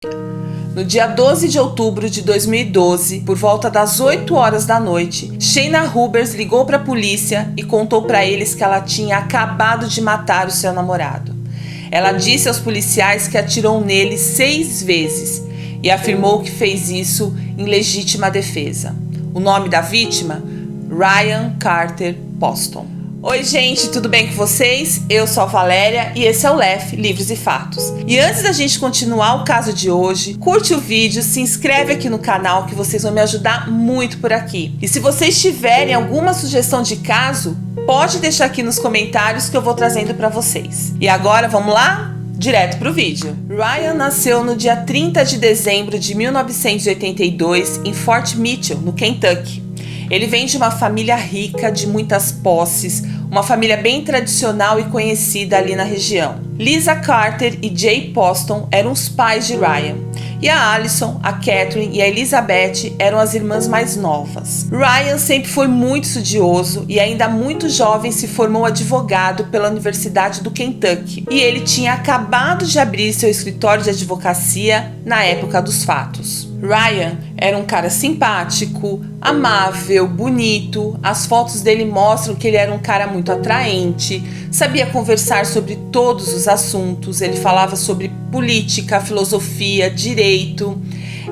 No dia 12 de outubro de 2012, por volta das 8 horas da noite, Shayna Hubers ligou para a polícia e contou para eles que ela tinha acabado de matar o seu namorado. Ela disse aos policiais que atirou nele 6 vezes e afirmou que fez isso em legítima defesa. O nome da vítima? Ryan Carter Poston. Oi gente, tudo bem com vocês? Eu sou a Valéria e esse é o LEF, Livros e Fatos. E antes da gente continuar o caso de hoje, curte o vídeo, se inscreve aqui no canal que vocês vão me ajudar muito por aqui. E se vocês tiverem alguma sugestão de caso, pode deixar aqui nos comentários que eu vou trazendo para vocês. E agora vamos lá? Direto pro vídeo. Ryan nasceu no dia 30 de dezembro de 1982 em Fort Mitchell, no Kentucky. Ele vem de uma família rica, de muitas posses, uma família bem tradicional e conhecida ali na região. Lisa Carter e Jay Poston eram os pais de Ryan. E a Alison, a Catherine e a Elizabeth eram as irmãs mais novas. Ryan sempre foi muito estudioso e ainda muito jovem se formou advogado pela Universidade do Kentucky. E ele tinha acabado de abrir seu escritório de advocacia na época dos fatos. Ryan era um cara simpático, amável, bonito. As fotos dele mostram que ele era um cara muito atraente, sabia conversar sobre todos os assuntos. Ele falava sobre política, filosofia, direito.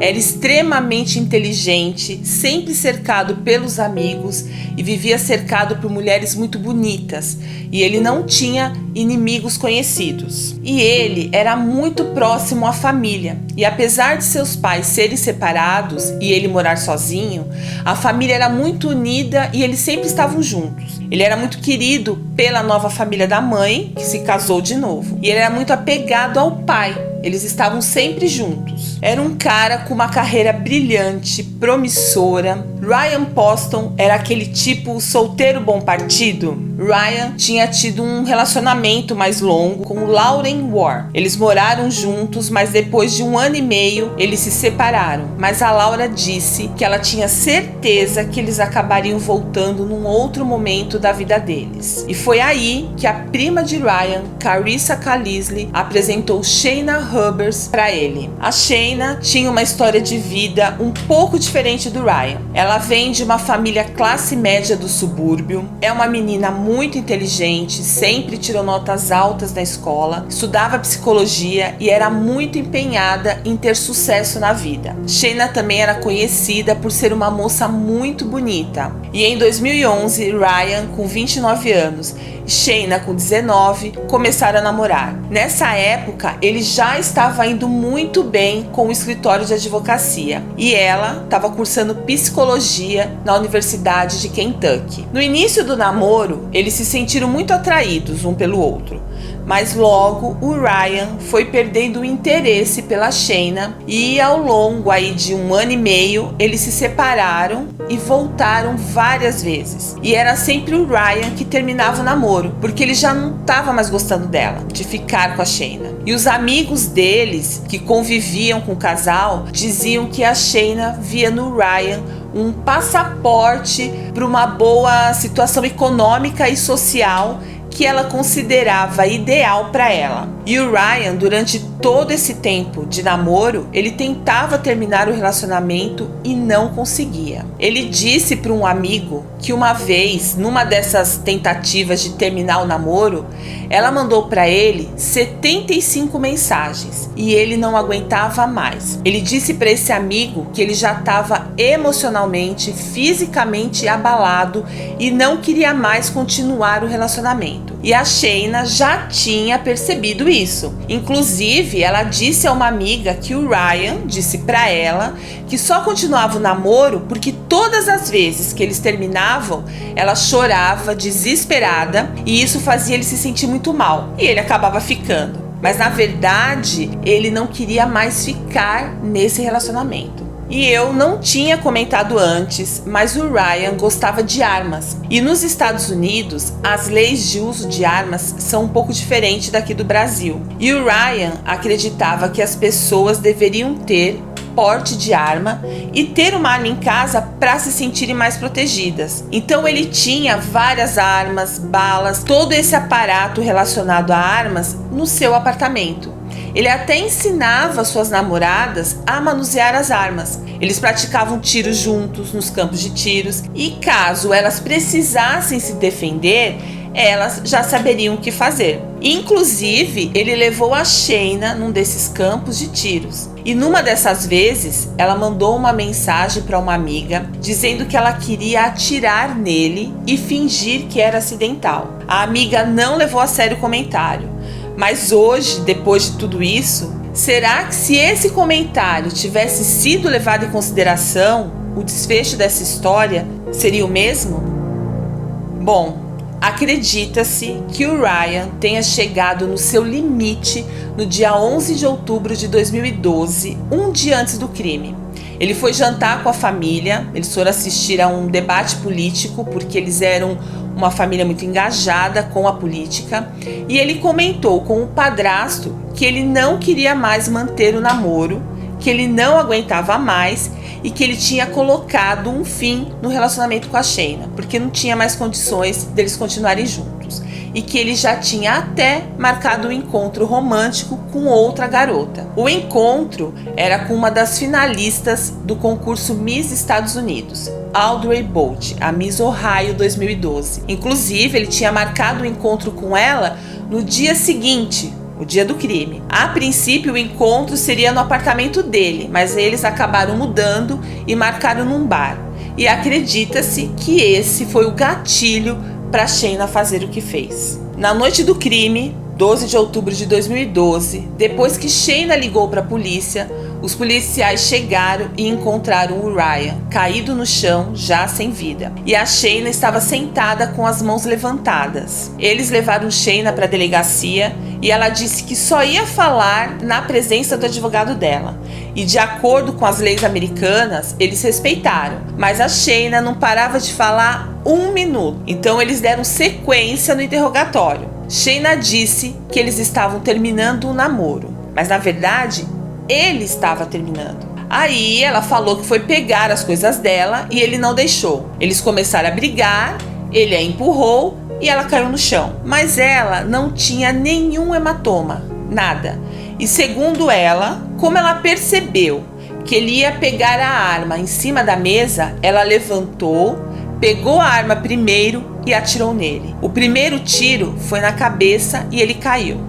Era extremamente inteligente, sempre cercado pelos amigos e vivia cercado por mulheres muito bonitas. E ele não tinha inimigos conhecidos. E ele era muito próximo à família. E apesar de seus pais serem separados e ele morar sozinho, a família era muito unida e eles sempre estavam juntos. Ele era muito querido pela nova família da mãe, que se casou de novo. E ele era muito apegado ao pai. Eles estavam sempre juntos. Era um cara com uma carreira brilhante, promissora. Ryan Poston era aquele tipo solteiro bom partido. Ryan tinha tido um relacionamento mais longo com Lauren Ward. Eles moraram juntos, mas depois de 1 ano e meio, eles se separaram. Mas a Laura disse que ela tinha certeza que eles acabariam voltando num outro momento da vida deles. E foi aí que a prima de Ryan, Carissa Callisley, apresentou Shayna Hubers para ele. A Shayna tinha uma história de vida um pouco diferente do Ryan. Ela vem de uma família classe média do subúrbio, é uma menina muito inteligente, sempre tirou notas altas na escola, estudava psicologia e era muito empenhada em ter sucesso na vida. Shayna também era conhecida por ser uma moça muito bonita. E em 2011, Ryan, com 29 anos, e Shayna, com 19, começaram a namorar. Nessa época, ele já estava indo muito bem com o escritório de advocacia e ela estava cursando psicologia na Universidade de Kentucky. No início do namoro, eles se sentiram muito atraídos um pelo outro, mas logo o Ryan foi perdendo o interesse pela Shayna e ao longo aí de 1 ano e meio eles se separaram e voltaram várias vezes. E era sempre o Ryan que terminava o namoro, porque ele já não estava mais gostando dela, de ficar com a Shayna. E os amigos deles, que conviviam com o casal, diziam que a Shayna via no Ryan um passaporte para uma boa situação econômica e social que ela considerava ideal para ela. E o Ryan, durante todo esse tempo de namoro, ele tentava terminar o relacionamento e não conseguia. Ele disse para um amigo que uma vez, numa dessas tentativas de terminar o namoro, ela mandou para ele 75 mensagens e ele não aguentava mais. Ele disse para esse amigo que ele já estava emocionalmente, fisicamente abalado e não queria mais continuar o relacionamento. E a Shayna já tinha percebido isso. Inclusive, ela disse a uma amiga que o Ryan disse para ela que só continuava o namoro porque todas as vezes que eles terminavam, ela chorava desesperada e isso fazia ele se sentir muito mal. E ele acabava ficando. Mas na verdade, ele não queria mais ficar nesse relacionamento. E eu não tinha comentado antes, mas o Ryan gostava de armas. E nos Estados Unidos, as leis de uso de armas são um pouco diferentes daqui do Brasil. E o Ryan acreditava que as pessoas deveriam ter porte de arma e ter uma arma em casa para se sentirem mais protegidas. Então ele tinha várias armas, balas, todo esse aparato relacionado a armas no seu apartamento. Ele até ensinava suas namoradas a manusear as armas. Eles praticavam tiros juntos nos campos de tiros e caso elas precisassem se defender, elas já saberiam o que fazer. Inclusive, ele levou a Shayna num desses campos de tiros. E numa dessas vezes, ela mandou uma mensagem para uma amiga dizendo que ela queria atirar nele e fingir que era acidental. A amiga não levou a sério o comentário. Mas hoje, depois de tudo isso, será que se esse comentário tivesse sido levado em consideração, o desfecho dessa história seria o mesmo? Bom, acredita-se que o Ryan tenha chegado no seu limite no dia 11 de outubro de 2012, um dia antes do crime. Ele foi jantar com a família, eles foram assistir a um debate político, porque eles eram uma família muito engajada com a política, e ele comentou com o padrasto que ele não queria mais manter o namoro, que ele não aguentava mais e que ele tinha colocado um fim no relacionamento com a Shayna, porque não tinha mais condições deles continuarem juntos, e que ele já tinha até marcado um encontro romântico com outra garota. O encontro era com uma das finalistas do concurso Miss Estados Unidos, Audrey Bolt, a Miss Ohio 2012. Inclusive, ele tinha marcado o encontro com ela no dia seguinte, o dia do crime. A princípio, o encontro seria no apartamento dele, mas eles acabaram mudando e marcaram num bar. E acredita-se que esse foi o gatilho para Shayna fazer o que fez. Na noite do crime, 12 de outubro de 2012, depois que Shayna ligou para a polícia, os policiais chegaram e encontraram o Ryan caído no chão, já sem vida. E a Shayna estava sentada com as mãos levantadas. Eles levaram Shayna para a delegacia e ela disse que só ia falar na presença do advogado dela. E de acordo com as leis americanas, eles respeitaram. Mas a Shayna não parava de falar um minuto. Então eles deram sequência no interrogatório. Shayna disse que eles estavam terminando o namoro, mas na verdade ele estava terminando. Aí ela falou que foi pegar as coisas dela e ele não deixou. Eles começaram a brigar, ele a empurrou e ela caiu no chão. Mas ela não tinha nenhum hematoma, nada. E segundo ela, como ela percebeu que ele ia pegar a arma em cima da mesa, ela levantou, pegou a arma primeiro e atirou nele. O primeiro tiro foi na cabeça e ele caiu.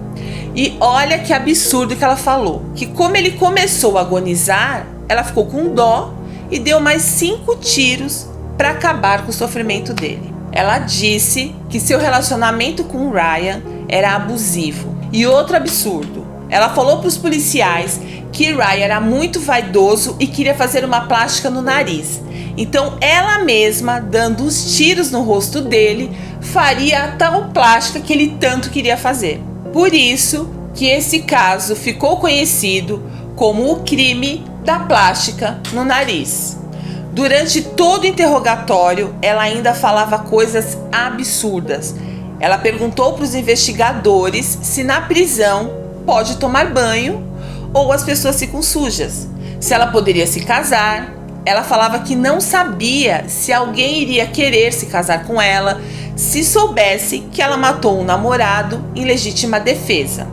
E olha que absurdo que ela falou, que como ele começou a agonizar, ela ficou com dó e deu mais 5 tiros para acabar com o sofrimento dele. Ela disse que seu relacionamento com o Ryan era abusivo. E outro absurdo, ela falou para os policiais que Ryan era muito vaidoso e queria fazer uma plástica no nariz. Então ela mesma, dando os tiros no rosto dele, faria a tal plástica que ele tanto queria fazer. Por isso que esse caso ficou conhecido como o crime da plástica no nariz. Durante todo o interrogatório, ela ainda falava coisas absurdas. Ela perguntou para os investigadores se na prisão pode tomar banho ou as pessoas ficam sujas, se ela poderia se casar. Ela falava que não sabia se alguém iria querer se casar com ela se soubesse que ela matou um namorado em legítima defesa.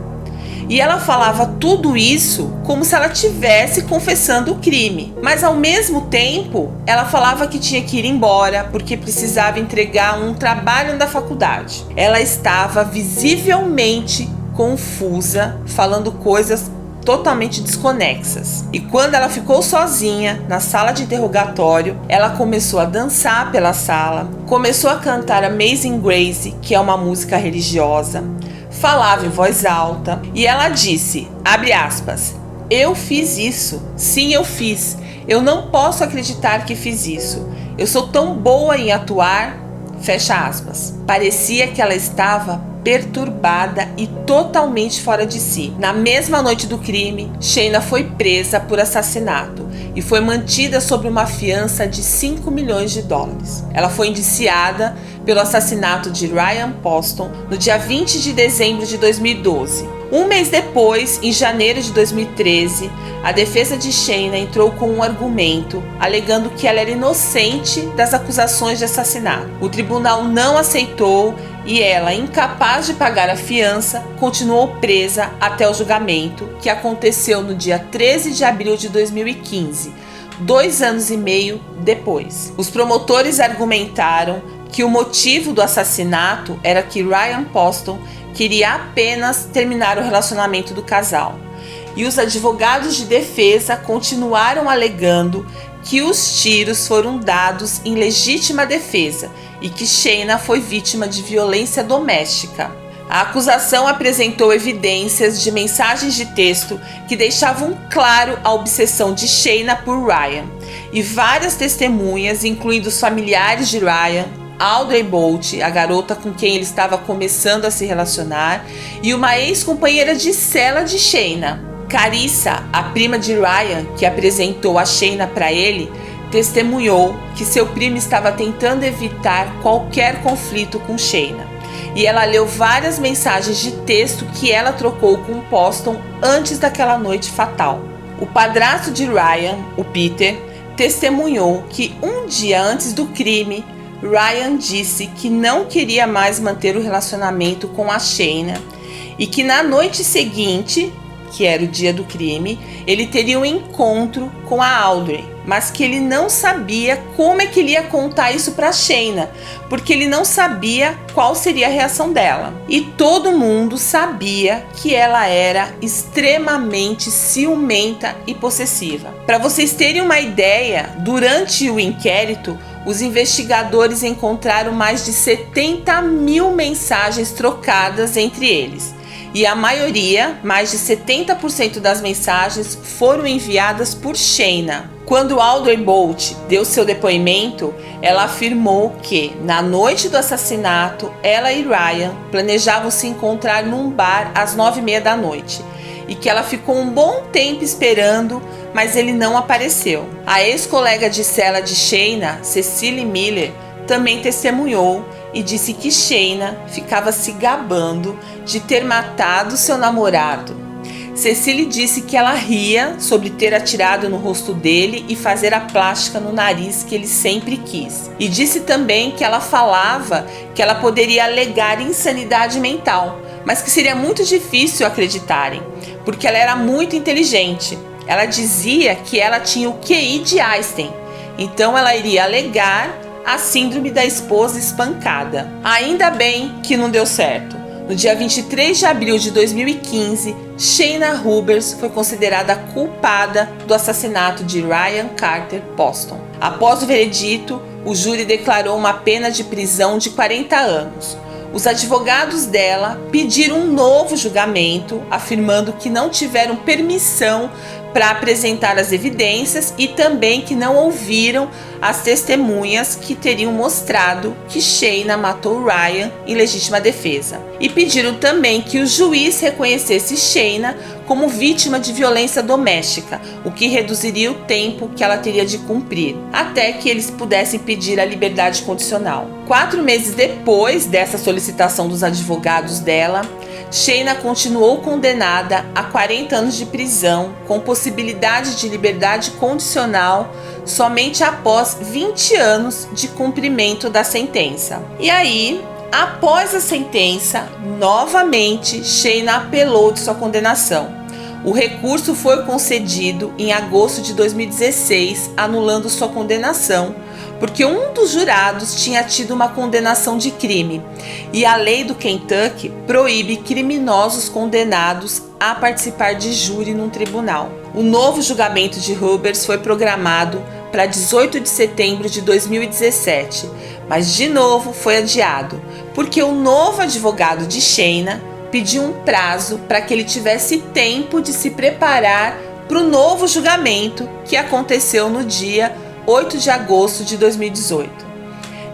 E ela falava tudo isso como se ela estivesse confessando o crime. Mas ao mesmo tempo, ela falava que tinha que ir embora porque precisava entregar um trabalho da faculdade. Ela estava visivelmente confusa, falando coisas totalmente desconexas. E quando ela ficou sozinha na sala de interrogatório, ela começou a dançar pela sala, começou a cantar Amazing Grace, que é uma música religiosa, falava em voz alta e ela disse, abre aspas, eu fiz isso, sim eu fiz, eu não posso acreditar que fiz isso, eu sou tão boa em atuar, fecha aspas. Parecia que ela estava perturbada e totalmente fora de si. Na mesma noite do crime, Shayna foi presa por assassinato e foi mantida sob uma fiança de 5 milhões de dólares. Ela foi indiciada pelo assassinato de Ryan Poston no dia 20 de dezembro de 2012. Um mês depois, em janeiro de 2013, a defesa de Shayna entrou com um argumento, alegando que ela era inocente das acusações de assassinato. O tribunal não aceitou e ela, incapaz de pagar a fiança, continuou presa até o julgamento, que aconteceu no dia 13 de abril de 2015, 2 anos e meio depois. Os promotores argumentaram que o motivo do assassinato era que Ryan Poston queria apenas terminar o relacionamento do casal. E os advogados de defesa continuaram alegando que os tiros foram dados em legítima defesa e que Shayna foi vítima de violência doméstica. A acusação apresentou evidências de mensagens de texto que deixavam claro a obsessão de Shayna por Ryan, e várias testemunhas, incluindo os familiares de Ryan, Audrey Bolt, a garota com quem ele estava começando a se relacionar, e uma ex-companheira de cela de Shayna. Carissa, a prima de Ryan, que apresentou a Shayna para ele, testemunhou que seu primo estava tentando evitar qualquer conflito com Shayna. E ela leu várias mensagens de texto que ela trocou com Poston antes daquela noite fatal. O padrasto de Ryan, o Peter, testemunhou que um dia antes do crime, Ryan disse que não queria mais manter o relacionamento com a Shayna e que na noite seguinte, que era o dia do crime, ele teria um encontro com a Audrey, mas que ele não sabia como é que ele ia contar isso para Shayna, porque ele não sabia qual seria a reação dela. E todo mundo sabia que ela era extremamente ciumenta e possessiva. Para vocês terem uma ideia, durante o inquérito, os investigadores encontraram mais de 70 mil mensagens trocadas entre eles. E a maioria, mais de 70% das mensagens, foram enviadas por Shayna. Quando Audrey Bolt deu seu depoimento, ela afirmou que, na noite do assassinato, ela e Ryan planejavam se encontrar num bar às 9h30 da noite. E que ela ficou um bom tempo esperando, mas ele não apareceu. A ex-colega de cela de Shayna, Cecily Miller, também testemunhou e disse que Shayna ficava se gabando de ter matado seu namorado. Cecily disse que ela ria sobre ter atirado no rosto dele e fazer a plástica no nariz que ele sempre quis. E disse também que ela falava que ela poderia alegar insanidade mental, mas que seria muito difícil acreditarem, porque ela era muito inteligente. Ela dizia que ela tinha o QI de Einstein, então ela iria alegar a síndrome da esposa espancada. Ainda bem que não deu certo. No dia 23 de abril de 2015, Shayna Hubers foi considerada culpada do assassinato de Ryan Carter Poston. Após o veredito, o júri declarou uma pena de prisão de 40 anos. Os advogados dela pediram um novo julgamento, afirmando que não tiveram permissão para apresentar as evidências e também que não ouviram as testemunhas que teriam mostrado que Shayna matou Ryan em legítima defesa. E pediram também que o juiz reconhecesse Shayna como vítima de violência doméstica, o que reduziria o tempo que ela teria de cumprir, até que eles pudessem pedir a liberdade condicional. 4 meses depois dessa solicitação dos advogados dela, Shayna continuou condenada a 40 anos de prisão, com possibilidade de liberdade condicional somente após 20 anos de cumprimento da sentença. E aí, após a sentença, novamente Shayna apelou de sua condenação. O recurso foi concedido em agosto de 2016, anulando sua condenação, porque um dos jurados tinha tido uma condenação de crime, e a lei do Kentucky proíbe criminosos condenados a participar de júri num tribunal. O novo julgamento de Hubers foi programado para 18 de setembro de 2017, mas de novo foi adiado, porque o novo advogado de Shayna pediu um prazo para que ele tivesse tempo de se preparar para o novo julgamento que aconteceu no dia 8 de agosto de 2018.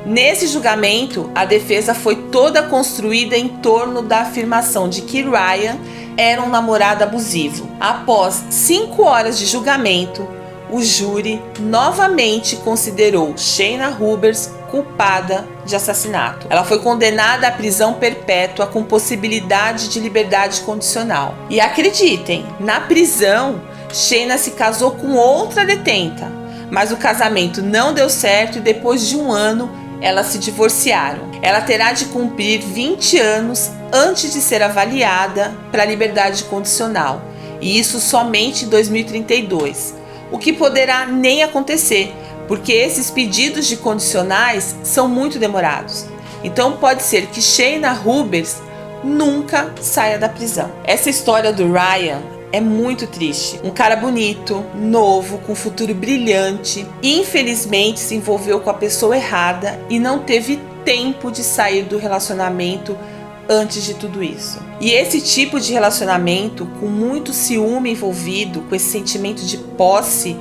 Nesse julgamento, a defesa foi toda construída em torno da afirmação de que Ryan era um namorado abusivo. Após 5 horas de julgamento, o júri novamente considerou Shayna Hubers culpada de assassinato. Ela foi condenada à prisão perpétua com possibilidade de liberdade condicional. E acreditem, na prisão, Shayna se casou com outra detenta, mas o casamento não deu certo e depois de 1 ano elas se divorciaram. Ela terá de cumprir 20 anos antes de ser avaliada para liberdade condicional, e isso somente em 2032, o que poderá nem acontecer, porque esses pedidos de condicionais são muito demorados. Então pode ser que Shayna Hubers nunca saia da prisão. Essa história do Ryan é muito triste. Um cara bonito, novo, com um futuro brilhante, infelizmente se envolveu com a pessoa errada e não teve tempo de sair do relacionamento antes de tudo isso. E esse tipo de relacionamento, com muito ciúme envolvido, com esse sentimento de posse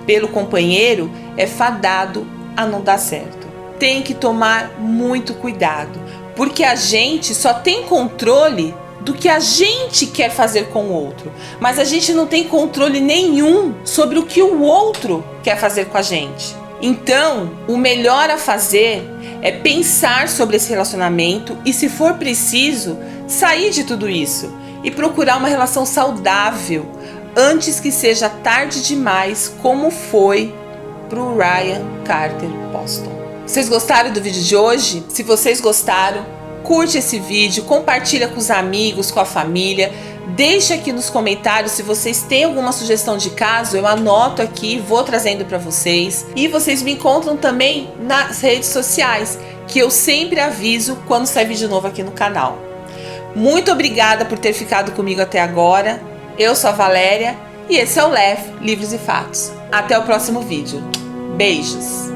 pelo companheiro, é fadado a não dar certo. Tem que tomar muito cuidado, porque a gente só tem controle do que a gente quer fazer com o outro, mas a gente não tem controle nenhum sobre o que o outro quer fazer com a gente. Então, o melhor a fazer é pensar sobre esse relacionamento e, se for preciso, sair de tudo isso e procurar uma relação saudável antes que seja tarde demais, como foi pro Ryan Carter Poston. Vocês gostaram do vídeo de hoje? Se vocês gostaram, curte esse vídeo, compartilha com os amigos, com a família. Deixe aqui nos comentários se vocês têm alguma sugestão de caso, eu anoto aqui, vou trazendo para vocês. E vocês me encontram também nas redes sociais, que eu sempre aviso quando sai vídeo novo aqui no canal. Muito obrigada por ter ficado comigo até agora. Eu sou a Valéria e esse é o LEF, Livros e Fatos. Até o próximo vídeo. Beijos!